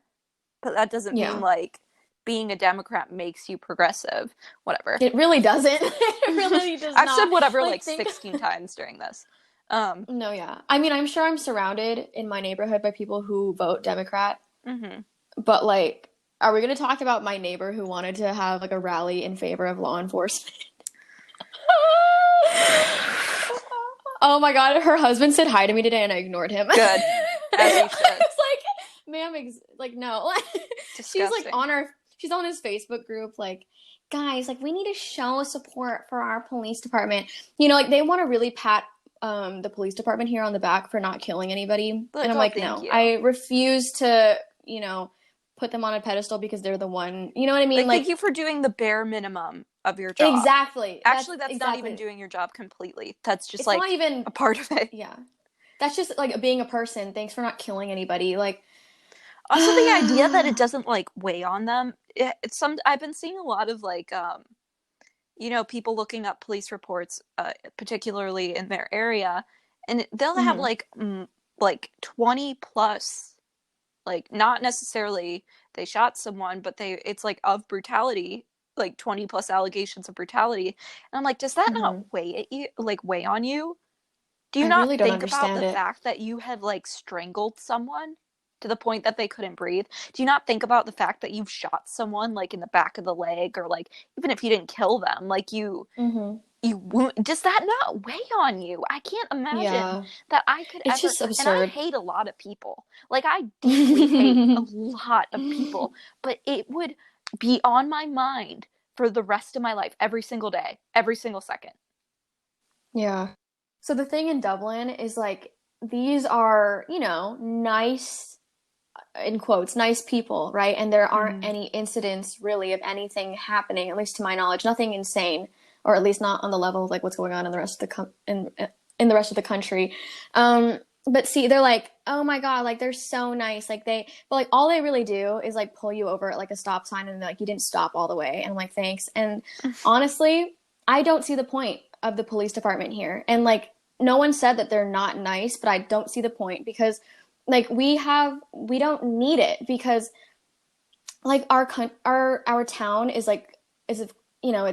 but that doesn't mean Yeah. like being a Democrat makes you progressive. Whatever. It really doesn't. It really does I've said not. whatever Like, like think. 16 times during this. Um, No, yeah. I mean, I'm sure I'm surrounded in my neighborhood by people who vote Democrat, mhm. but like, are we going to talk about my neighbor who wanted to have like a rally in favor of law enforcement? Oh my God, her husband said hi to me today and I ignored him. Good, as I you should. was like, ma'am, like, no. She's like Disgusting. she's on his Facebook group, like, guys, like, we need to show support for our police department. You know, like, they want to really pat the police department here on the back for not killing anybody. And Like, I'm oh, like, thank no, you. I refuse to, put them on a pedestal because they're the one, you know what I mean? Like, thank Like, you for doing the bare minimum of your job. exactly. Actually, that's not even Exactly. doing your job completely. That's just It's not like even, a part of it. yeah. That's just like being a person. Thanks for not killing anybody. Like, Also, the idea that it doesn't like weigh on them. It's some. I've been seeing a lot of like, people looking up police reports, particularly in their area, and they'll have mhm. like 20 plus, like not necessarily they shot someone, but it's like of brutality, like 20 plus allegations of brutality. And I'm like, does that not Mhm. weigh on you? Do you I not really don't think about understand the it. fact that you have like strangled someone to the point that they couldn't breathe? Do you not think about the fact that you've shot someone like in the back of the leg, or like even if you didn't kill them, like Mhm. you wound, does that not weigh on you? I can't imagine Yeah. that I could It's ever, just and I absurd. hate a lot of people. Like, I deeply hate a lot of people, but it would be on my mind for the rest of my life, every single day, every single second. Yeah. So the thing in Dublin is like these are, nice in quotes, nice people, right? And there aren't Mm-hmm. any incidents really of anything happening, at least to my knowledge, nothing insane. or at least not on the level of like what's going on in the rest of in the rest of the country. But see, they're like, oh my God, like they're so nice. But like all they really do is like pull you over at like a stop sign and like you didn't stop all the way. And I'm like, thanks. And honestly, I don't see the point of the police department here. And like, no one said that they're not nice, but I don't see the point because like we don't need it because like our town is like is you know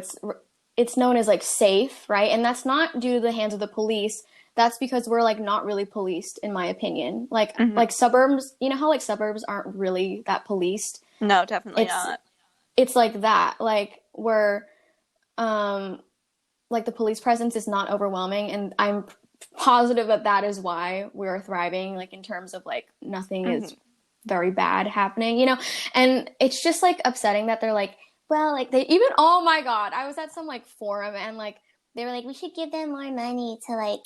it's known as like safe, right? And that's not due to the hands of the police. That's because we're like not really policed, in my opinion. Hmm. Like suburbs, you know how like suburbs aren't really that policed. No, definitely It's not. it's like that, like where um like the police presence is not overwhelming, and I'm positive that that is why we're thriving, like in terms of like nothing is Hmm. very bad happening, you know? And it's just like upsetting that they're like, well, like they even, oh my God, I was at some like forum and like they were like, we should give them more money to like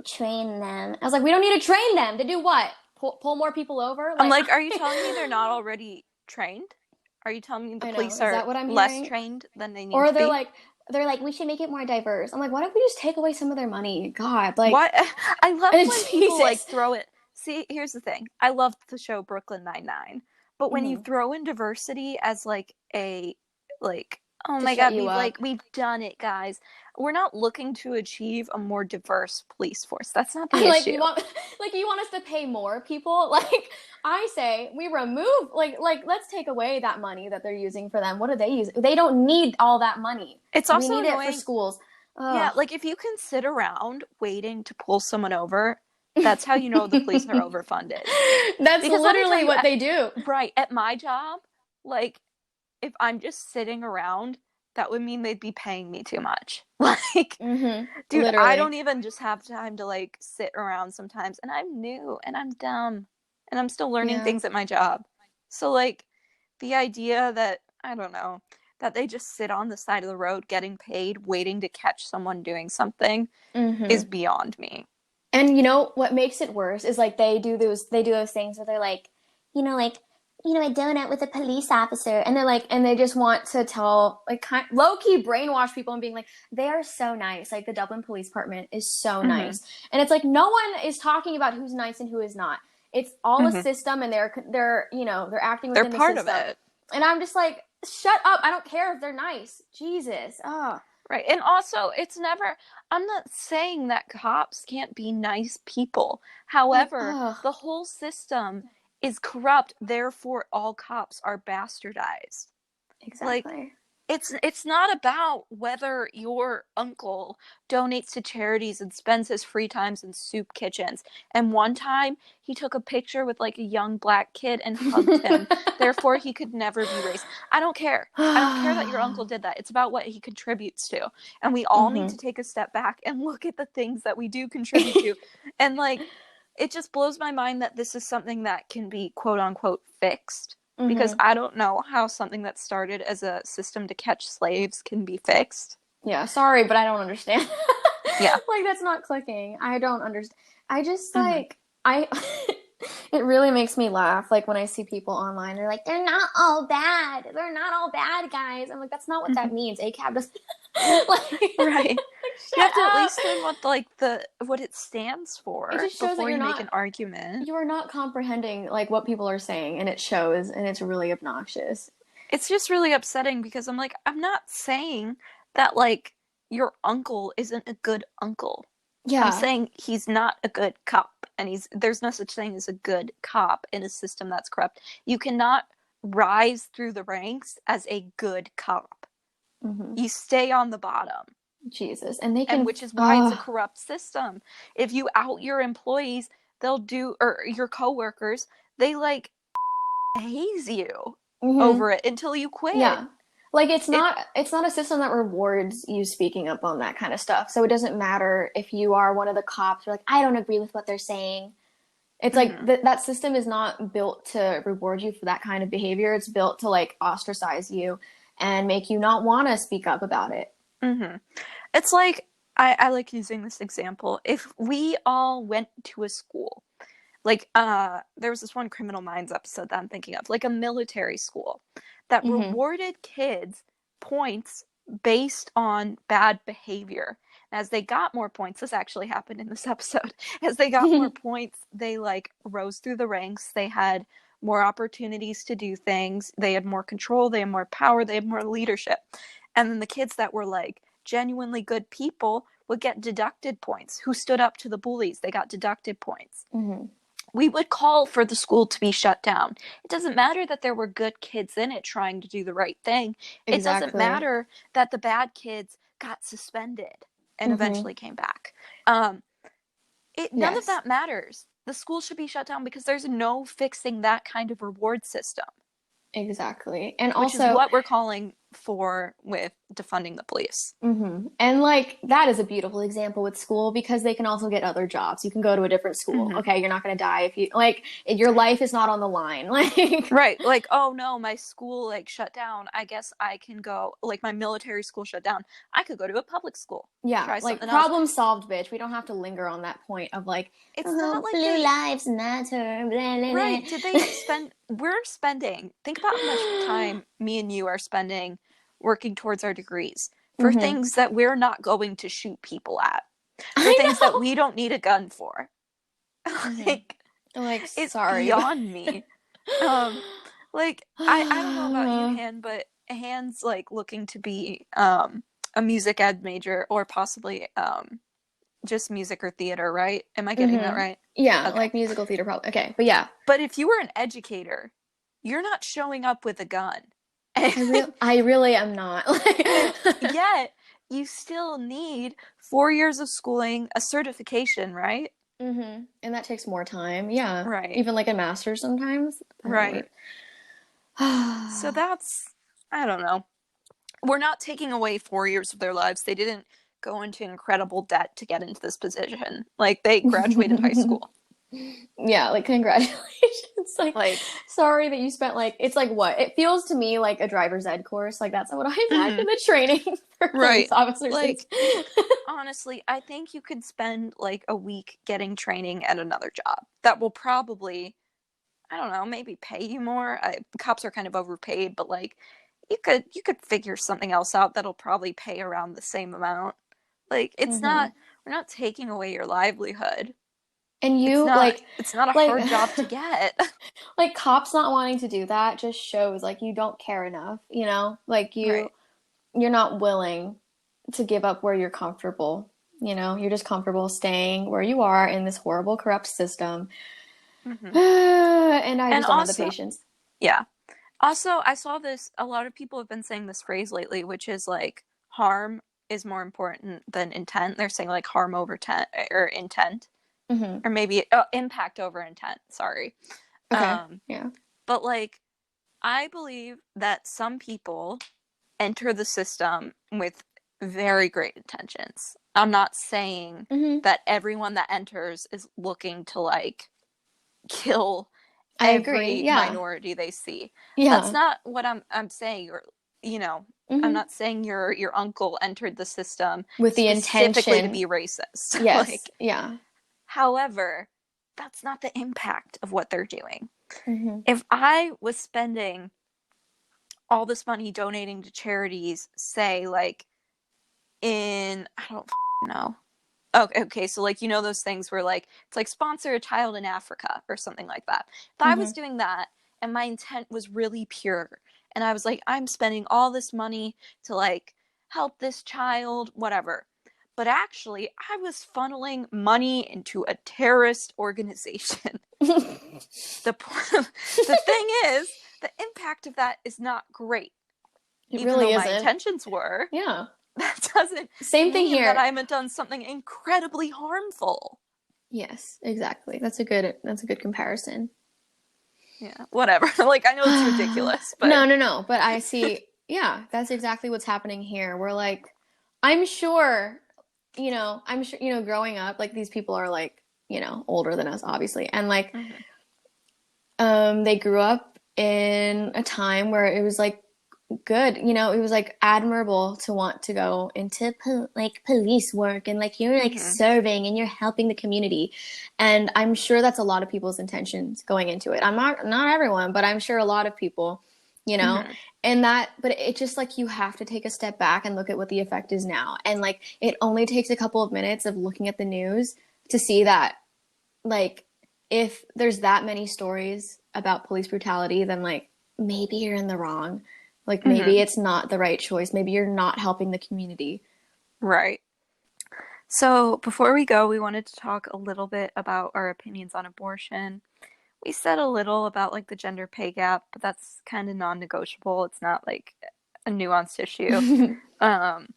train them. I was like, we don't need to train them to do what? Pull more people over? I'm Like, like, are you telling me they're not already trained? Are you telling me the I know, police is are that what I'm less hearing? trained than they need Or to be? they're like, we should make it more diverse. I'm like, why don't we just take away some of their money? God, like, What? I love when people like Jesus. throw it. See, here's the thing. I love the show Brooklyn Nine-Nine, but when you Mm-hmm. throw in diversity as like a like, oh To my shut God, you up. we've done it, guys. We're not looking to achieve a more diverse police force. That's not the I'm like, issue. you want us to pay more people? Like, I say we remove, let's take away that money that they're using for them. What do they use? They don't need all that money. It's We also need it for annoying. schools. Yeah, Ugh. like if you can sit around waiting to pull someone over, that's how you know the police are overfunded. That's Because let me tell literally you, what they do. right, at my job, like if I'm just sitting around, that would mean they'd be paying me too much. Like, Mm-hmm. dude, I don't Literally. even just have time to like sit around sometimes. And I'm new and I'm dumb and I'm still learning Yeah. things at my job. So, like, the idea that, I don't know, that they just sit on the side of the road getting paid, waiting to catch someone doing something is Mm-hmm. beyond me. And you know what makes it worse is like they do those things where they're like, you know, like a donut with a police officer, and they're like, and they just want to tell like low key brainwash people and being like, they are so nice. Like the Dublin Police Department is so Mm-hmm. nice, and it's like no one is talking about who's nice and who is not. It's all a Mm-hmm. system, and they're you know they're acting They're within the part of system, it. and I'm just like, shut up. I don't care if they're nice. Jesus. Oh, Right. And also, it's never, I'm not saying that cops can't be nice people. like However, oh, the whole system is corrupt, therefore, all cops are bastardized. Like, exactly. it's not about whether your uncle donates to charities and spends his free times in soup kitchens. And one time he took a picture with like a young black kid and hugged him. Therefore he could never be racist. I don't care. I don't care that your uncle did that. It's about what he contributes to. And we all need Mm-hmm. to take a step back and look at the things that we do contribute to. And like it just blows my mind that this is something that can be quote unquote fixed, because Mm-hmm. I don't know how something that started as a system to catch slaves can be fixed. Yeah, sorry, but I don't understand. Yeah. Like that's not clicking. I don't understand. I just Mm-hmm. like I it really makes me laugh like when I see people online they're like they're not all bad. They're not all bad guys. I'm like that's not what Mm-hmm. that means. ACAB doesn't like Right. You shut have to at up. least learn what the what it stands It for just shows that before you make an argument. you are not comprehending like what people are saying and it shows and it's really obnoxious. It's just really upsetting because I'm like, I'm not saying that like your uncle isn't a good uncle. I'm Yeah. saying he's not a good cop, and there's no such thing as a good cop in a system that's corrupt. You cannot rise through the ranks as a good cop. Hmm. You stay on the bottom, Jesus. And they and can which is why it's a corrupt system. If you out your employees, they'll do, or your coworkers, they like haze you hmm. over it until you quit. Yeah. Like It it's not a system that rewards you speaking up on that kind of stuff. So it doesn't matter if you are one of the cops, you're like, I don't agree with what they're saying. It's like mhm. that system is not built to reward you for that kind of behavior. It's built to like ostracize you and make you not want to speak up about it. Mhm. It's like I like using this example. If we all went to a school, like there was this one Criminal Minds episode that I'm thinking of, like a military school that Hmm. rewarded kids points based on bad behavior. As they got more points, this actually happened in this episode. As they got more points, they like rose through the ranks. They had more opportunities to do things. They had more control, they had more power, they had more leadership. And then the kids that were like genuinely good people would get deducted points. Who stood up to the bullies, they got deducted points. Mm-hmm. We would call for the school to be shut down. It doesn't matter that there were good kids in it trying to do the right thing. It doesn't Exactly. matter that the bad kids got suspended and Mm-hmm. eventually came back. None of Yes. that matters. The school should be shut down because there's no fixing that kind of reward system, Exactly. And which is also, what we're calling for with defunding the police. And like that is a beautiful example with school because they can also get other jobs. You can go to a different school. Mm-hmm. Okay, you're not going to die if you like your life is not on the line. Like Right. Like, oh no, my school like shut down. I guess I can go, like my military school shut down. I could go to a public school. yeah, Try like something else. problem solved, bitch. We don't have to linger on that point of like, It's not oh, like blue they lives matter. Blah, blah, right. Did they blah. spend we're spending think about how much time me and you are spending working towards our degrees for hmm things that we're not going to shoot people at. For I things that know. we don't need a gun for. hmm Like Like, it's sorry, but beyond me. Um like I don't know about you, Han, but Han's like looking to be a music ed major or possibly just music or theater, right? Am I getting that hmm right? Yeah, Okay. like musical theater probably. Okay, but yeah, But if you were an educator, you're not showing up with a gun. I really am not. And Like, yet, you still need 4 years of schooling, a certification, right? And that takes more time. Yeah. Right, Even like a master's sometimes. I don't right. work. So that's, I don't know. We're not taking away 4 years of their lives. They didn't go into incredible debt to get into this position. Like, they graduated high school. Yeah, like congratulations. Like, Like, sorry that you spent like it's like what? It feels to me like a driver's ed course. Like that's what I mm-hmm. imagine the training for police Right. officers is. Like, honestly, I think you could spend like a week getting training at another job that will probably, I don't know, maybe pay you more. Cops are kind of overpaid, but like you could figure something else out that'll probably pay around the same amount. Like it's hmm not we're not taking away your livelihood. And It's you not it's not a like hard job to get. like cops not wanting to do that just shows like you don't care enough, you know? Like Right. you're not willing to give up where you're comfortable. You know, you're just comfortable staying where you are in this horrible, corrupt system. Hmm. And I And just don't have the also, patience. yeah. Also, I saw this, a lot of people have been saying this phrase lately, which is like harm is more important than intent. They're saying like harm over intent, hmm or maybe impact over intent. Sorry. Okay. Um, Yeah. but like, I believe that some people enter the system with very great intentions. I'm not saying hmm that everyone that enters is looking to like kill I agree. every Yeah. minority they see. That's Yeah. not what I'm saying. Or you know, I'm hmm not saying your uncle entered the system With the specifically to intention. be racist. Yes. Like, Yeah. however, that's not the impact of what they're doing. hmm If I was spending all this money donating to charities, say like in I don't know. Okay, so like those things where like it's like sponsor a child in Africa or something like that. If I hmm was doing that and my intent was really pure and I was like I'm spending all this money to like help this child, whatever. But actually, I was funneling money into a terrorist organization. The the thing is, the impact of that is not great. It Even though really my isn't. intentions were, Yeah. that doesn't Same thing mean that here. I haven't done something incredibly harmful. Yes, exactly. That's a good comparison. Yeah, whatever. Like, I know it's ridiculous, but No, no, no. But I see, yeah, that's exactly what's happening here. We're like, I'm sure, I'm sure, growing up, like these people are like, older than us, obviously. And like, Mhm. they grew up in a time where it was like good, it was like admirable to want to go into like police work and like you're like Mhm. serving and you're helping the community. And I'm sure that's a lot of people's intentions going into it. I'm not everyone, but I'm sure a lot of people. you know? Hmm. And that, but it just like you have to take a step back and look at what the effect is now. And like it only takes a couple of minutes of looking at the news to see that, like, if there's that many stories about police brutality, then like maybe you're in the wrong. Like maybe Hmm. it's not the right choice. Maybe you're not helping the community. Right. So before we go, we wanted to talk a little bit about our opinions on abortion. We said a little about like the gender pay gap, but that's kind of non-negotiable. It's not like a nuanced issue. Um,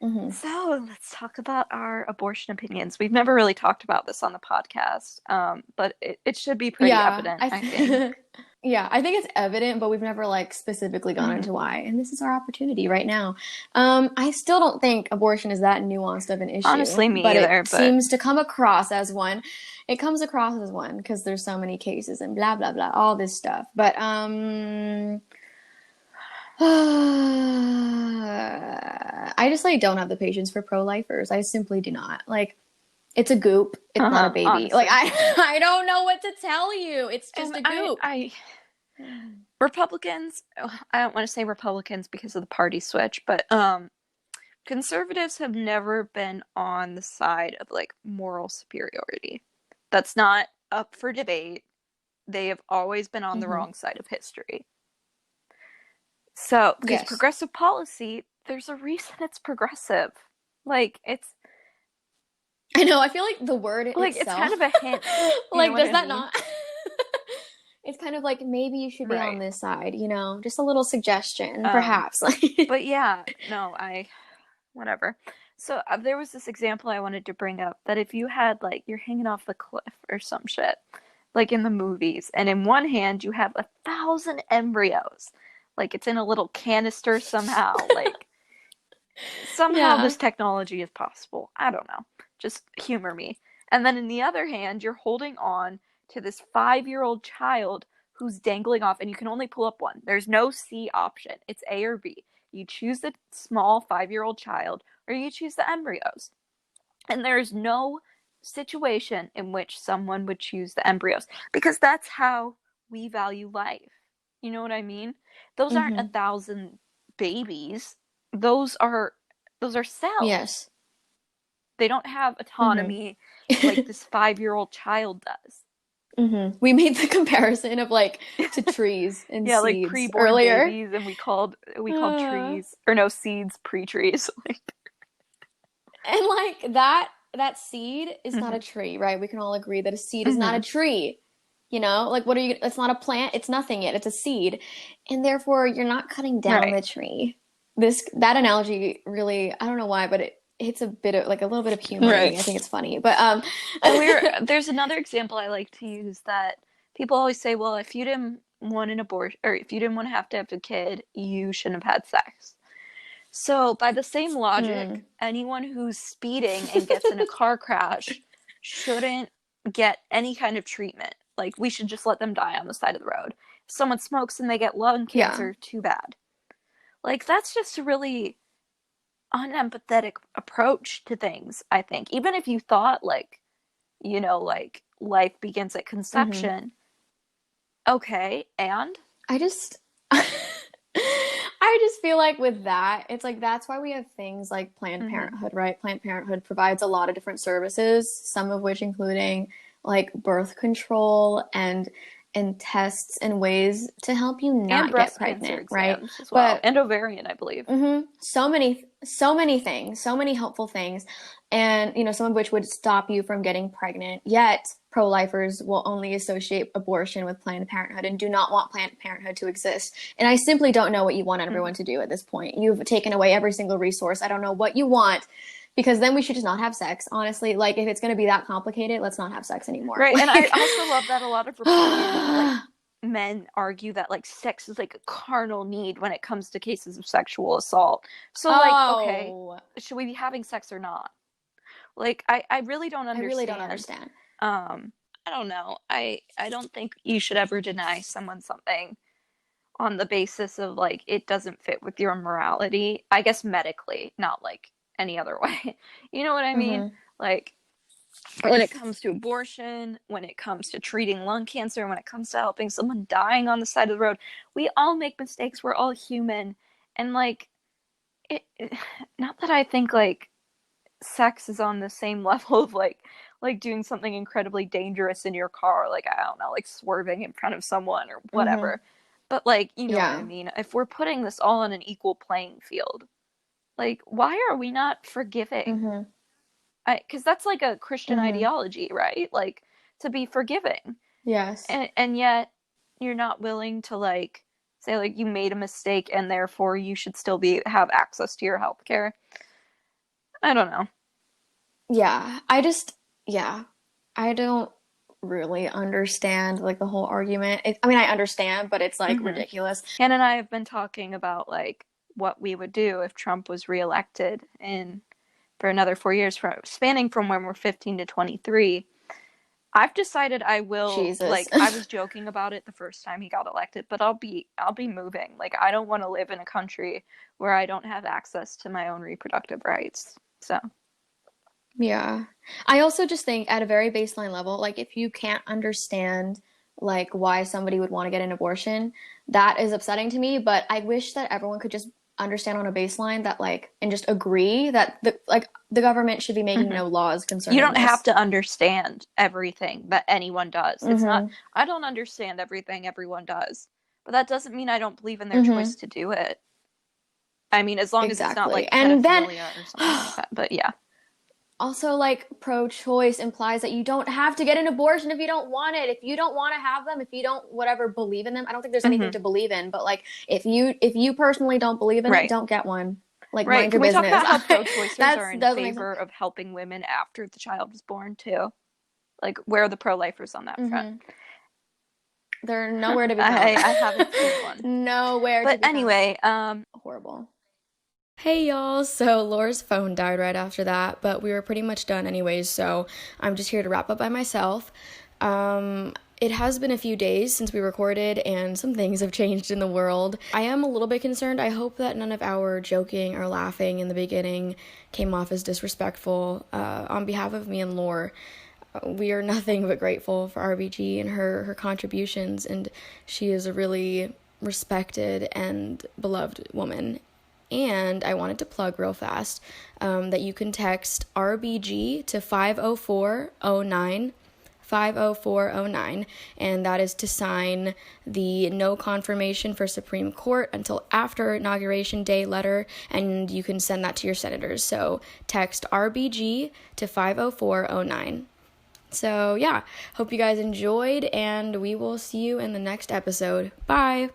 Hmm. so let's talk about our abortion opinions. We've never really talked about this on the podcast, but it should be pretty Yeah, evident, I think. yeah, I think it's evident, but we've never like specifically gone Hmm. into why. And this is our opportunity right now. I still don't think abortion is that nuanced of an issue, Honestly, me but it either, but seems to come across as one. It comes across as one because there's so many cases and blah blah blah, all this stuff. But I just like don't have the patience for pro-lifers. I simply do not. Like it's a goop. It's not a baby. Like honestly. I don't know what to tell you. It's just And a I, goop. I Republicans, I don't want to say Republicans because of the party switch, but conservatives have never been on the side of like moral superiority. That's not up for debate. They have always been on the Hmm. wrong side of history. So, because Yes. progressive policy, there's a reason it's progressive. Like I know. I feel like the word it's kind itself, of a hint. You know like, what does I that mean? not? It's kind of like maybe you should be on Right. this side, you know, just a little suggestion, Um, perhaps. Like, but yeah, no, I whatever. So there was this example I wanted to bring up that if you had like you're hanging off the cliff or some shit, like in the movies, and in one hand you have 1,000 embryos, like it's in a little canister somehow, like somehow yeah. this technology is possible. I don't know. Just humor me. And then in the other hand, you're holding on to this 5-year-old child who's dangling off, and you can only pull up one. There's no C option. It's A or B. You choose the small 5-year-old child, or you choose the embryos. And there's no situation in which someone would choose the embryos because that's how we value life. You know what I mean? Those aren't a Hmm. thousand babies. Those are those are cells. Yes. They don't have Hmm. autonomy like this 5-year-old child does. We made the comparison of like to trees and Yeah, like seeds preborn earlier. babies, and we called Uh, trees or no seeds pre-trees. Like, and like that seed is not a mm-hmm, tree, right? We can all agree that a seed is not a mm-hmm, tree. You know, like what are you, it's not a plant, it's nothing yet, it's a seed. And therefore you're not cutting down right. the tree. This that analogy really, I don't know why, but it hits a bit of like a little bit of humor in Right. me. I think it's funny. But And there's another example I like to use that people always say, well, if you didn't want an abortion or if you didn't want to have a kid, you shouldn't have had sex. So, by the same logic, mm, anyone who's speeding and gets in a car crash shouldn't get any kind of treatment. Like, we should just let them die on the side of the road. If someone smokes and they get lung yeah. cancer, too bad. Like, that's just a really unempathetic approach to things, I think. Even if you thought, like, like life begins at Hmm. conception, okay, and? I just I just feel like with that, it's like that's why we have things like Planned Mm-hmm. Parenthood, right? Planned Parenthood provides a lot of different services, some of which including like birth control and tests and ways to help you And not get breast cancer pregnant, right? exams as well, But and ovarian, I believe. so many things, so many helpful things, and you know, some of which would stop you from getting pregnant. Yet, pro-lifers will only associate abortion with Planned Parenthood and do not want Planned Parenthood to exist. And I simply don't know what you want everyone Mm-hmm. to do at this point. You've taken away every single resource. I don't know what you want. Because then we should just not have sex. Honestly, like if it's going to be that complicated, let's not have sex anymore. Right, and I Like, also love that a lot of Republican like men argue that like sex is like a carnal need when it comes to cases of sexual assault. So like, okay, oh, should we be having sex or not? Like I really don't I really don't understand. understand. I don't know. I don't think you should ever deny someone something on the basis of like it doesn't fit with your morality. I guess medically, not like any other way. You know what I mean? Hmm. Like when it comes to abortion, when it comes to treating lung cancer, when it comes to helping someone dying on the side of the road, we all make mistakes. We're all human. And like, not that I think like sex is on the same level of like doing something incredibly dangerous in your car, like I don't know, like swerving in front of someone or Mm-hmm. whatever. But like, you know what I Yeah. mean? If we're putting this all on an equal playing field, like why are we not forgiving? Mm-hmm. Because that's like a Christian Mm-hmm. ideology, right? Like to be forgiving. Yes. And yet you're not willing to like say like you made a mistake and therefore you should still be have access to your health care. I don't know. Yeah. Yeah. I don't really understand like the whole argument. I mean, I understand, but it's like Mm-hmm. ridiculous. Hannah and I have been talking about like what we would do if Trump was reelected in for another 4 years, from spanning from when we're 15 to 23. I've decided I will, Jesus. like I was joking about it the first time he got elected, but I'll be moving. Like I don't want to live in a country where I don't have access to my own reproductive rights. So, Yeah. I also just think at a very baseline level, like if you can't understand like why somebody would want to get an abortion, that is upsetting to me, but I wish that everyone could just understand on a baseline that like and just agree that the government should be making mhm. no laws You concerning don't have this. to understand everything that anyone does. It's not, Mhm. I don't understand everything everyone does, but that doesn't mean I don't believe in their choice Mhm. to do it. I mean, as long as it's not Exactly. like And then pedophilia or something like that. But yeah. also, like pro-choice implies that you don't have to get an abortion if you don't want it. If you don't want to have them, if you don't whatever believe in them, I don't think there's anything Hmm. to believe in. But like, if you personally don't believe in it, Right. don't get one. Like, Right. mind your Can we talk business. about how pro-choicers are in Doesn't make sense. favor of helping women after the child is born too? Like, where are the pro-lifers on that front? Hmm. They're nowhere to be found. I haven't seen one. Nowhere to But be found. anyway, Horrible. Hey y'all, so Laura's phone died right after that, but we were pretty much done anyways, so I'm just here to wrap up by myself. It has been a few days since we recorded, and some things have changed in the world. I am a little bit concerned. I hope that none of our joking or laughing in the beginning came off as disrespectful. On behalf of me and Laura, we are nothing but grateful for RBG and her contributions, and she is a really respected and beloved woman. And I wanted to plug real fast that you can text RBG to 50409, 50409, and that is to sign the no confirmation for Supreme Court until after Inauguration Day letter, and you can send that to your senators. So text RBG to 50409. So yeah, hope you guys enjoyed, and we will see you in the next episode. Bye!